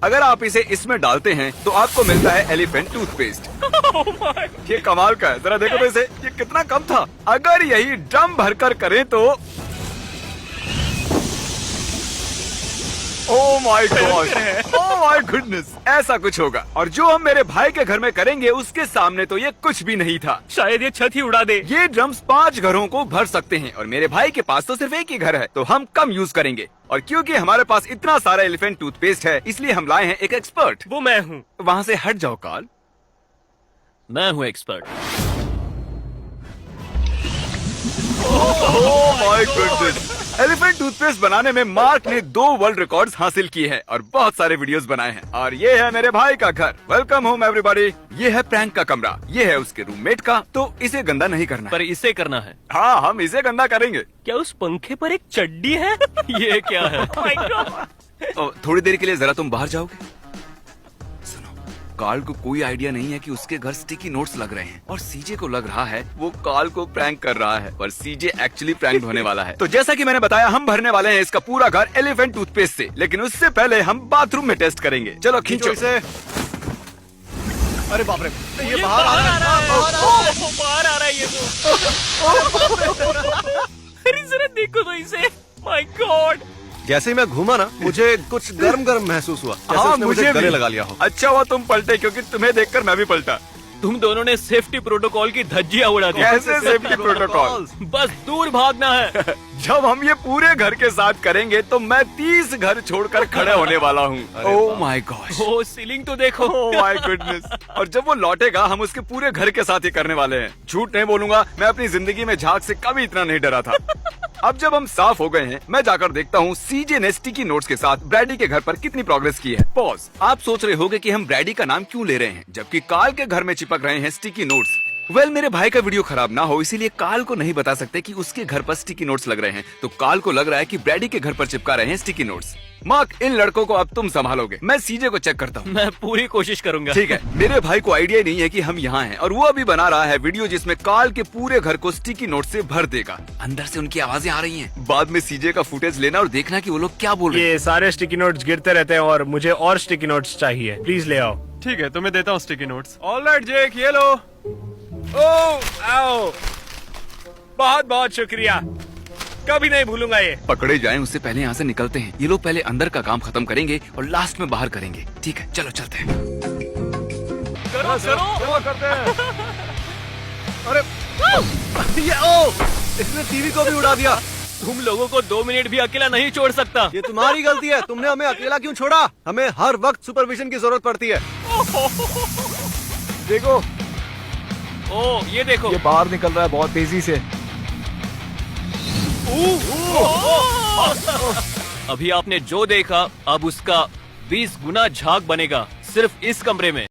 अगर आप इसे इसमें डालते हैं तो आपको मिलता है एलिफेंट टूथपेस्ट। ये कमाल का है, जरा देखो तो इसे, ये कितना कम था। अगर यही ड्रम भरकर करें तो ओह my God, oh my goodness, ऐसा कुछ होगा। और जो हम मेरे भाई के घर में करेंगे उसके सामने तो ये कुछ भी नहीं था। शायद ये छत ही उड़ा दे। ये ड्रम्स 5 घरों को भर सकते हैं और मेरे भाई के पास तो सिर्फ एक ही घर है, तो हम कम यूज करेंगे। और क्योंकि हमारे पास इतना सारा एलिफेंट टूथपेस्ट है, इसलिए हम लाए हैं एक एक्सपर्ट। वो मैं हूँ। वहाँ से हट जाओ कार्ल। मैं हूँ expert. Oh my goodness, elephant toothpaste बनाने में मार्क ने 2 वर्ल्ड रिकॉर्ड्स हासिल किए हैं और बहुत सारे वीडियोस बनाए हैं। और ये है मेरे भाई का घर। Welcome home everybody. ये है प्रैंक का कमरा, ये है उसके रूममेट का। तो इसे गंदा नहीं करना पर इसे करना है। हाँ, हम इसे गंदा करेंगे। क्या उस पंखे पर एक चड्डी है? ये क्या है? My God! थोड़ी देर के लिए जरा तुम बाहर जाओगे? सुनो, कार्ल को कोई आइडिया नहीं है कि उसके घर स्टिकी नोट्स लग रहे हैं और सीजे को लग रहा है वो कार्ल को प्रैंक कर रहा है, पर सीजे एक्चुअली प्रैंक होने वाला है। तो जैसा कि मैंने बताया, हम भरने वाले हैं इसका पूरा घर एलिफेंट टूथपेस्ट से, लेकिन उससे पहले हम बाथरूम में टेस्ट करेंगे। चलो खींचो इसे। अरे बाप रे, ये बाहर आ रहा है। बाहर आ रहा है ये तो। अरे जरा देखो तो इसे। My God! जैसे ही मैं घूमा ना, मुझे कुछ गर्म गर्म महसूस हुआ, जैसे हाँ, उसने मुझे गले भी लगा लिया हो। अच्छा हुआ तुम पलटे, क्योंकि तुम्हें देखकर मैं भी पलटा। तुम दोनों ने सेफ्टी प्रोटोकॉल की धज्जियां उड़ा दी। कैसे सेफ्टी प्रोटोकॉल? बस दूर भागना है। जब हम ये पूरे घर के साथ करेंगे तो मैं 30 घर छोड़कर खड़े होने वाला हूँ। Oh my god, oh ceiling तो देखो। Oh my goodness. और जब वो लौटेगा हम उसके पूरे घर के साथ ही करने वाले हैं। झूठ नहीं बोलूंगा, मैं अपनी जिंदगी में झाग से कभी इतना नहीं डरा था। अब जब हम साफ हो गए हैं, मैं जाकर देखता हूँ सीजे ने स्टिकी नोट्स के साथ ब्रैडी के घर पर कितनी प्रोग्रेस की है। पॉज। आप सोच रहे होंगे कि हम ब्रैडी का नाम क्यों ले रहे हैं जबकि कार्ल के घर में चिपक रहे हैं स्टिकी नोट्स। वेल, मेरे भाई का वीडियो खराब ना हो इसीलिए कार्ल को नहीं बता सकते कि उसके घर पर स्टिकी नोट्स लग रहे हैं, तो कार्ल को लग रहा है कि ब्रैडी के घर पर चिपका रहे हैं स्टिकी नोट्स। मार्क, इन लड़कों को अब तुम संभालोगे, मैं सीजे को चेक करता हूँ। मैं पूरी कोशिश करूंगा। ठीक है। मेरे भाई को आइडिया नहीं है कि हम यहाँ हैं और वो अभी बना रहा है वीडियो जिसमें कार्ल के पूरे घर को स्टिकी नोट से भर देगा। अंदर से उनकी आवाजें आ रही हैं। बाद में सीजे का फुटेज लेना और देखना कि वो लोग क्या बोल रहे हैं। ये सारे स्टिकी नोट्स गिरते रहते हैं और मुझे और स्टिकी नोट्स चाहिए, प्लीज ले आओ। ठीक है, तुम्हें देता हूँ स्टिकी नोट्स। ऑलराइट जेक, ये लो। ओह आओ, बहुत बहुत शुक्रिया, कभी नहीं भूलूंगा ये। पकड़े जाएं उससे पहले यहाँ से निकलते हैं। ये लोग पहले अंदर का काम खत्म करेंगे और लास्ट में बाहर करेंगे। ठीक है, चलो चलते हैं। करो करो। करते हैं। अरे ये इसने टीवी को भी उड़ा दिया। तुम लोगों को 2 मिनट भी अकेला नहीं छोड़ सकता। ये तुम्हारी गलती है, तुमने हमें अकेला क्यों छोड़ा? हमें हर वक्त सुपरविजन की जरूरत पड़ती है। देखो, ओ ये देखो, ये बाहर निकल रहा है बहुत तेजी से। अभी आपने जो देखा अब उसका 20 गुना झाग बनेगा सिर्फ इस कमरे में।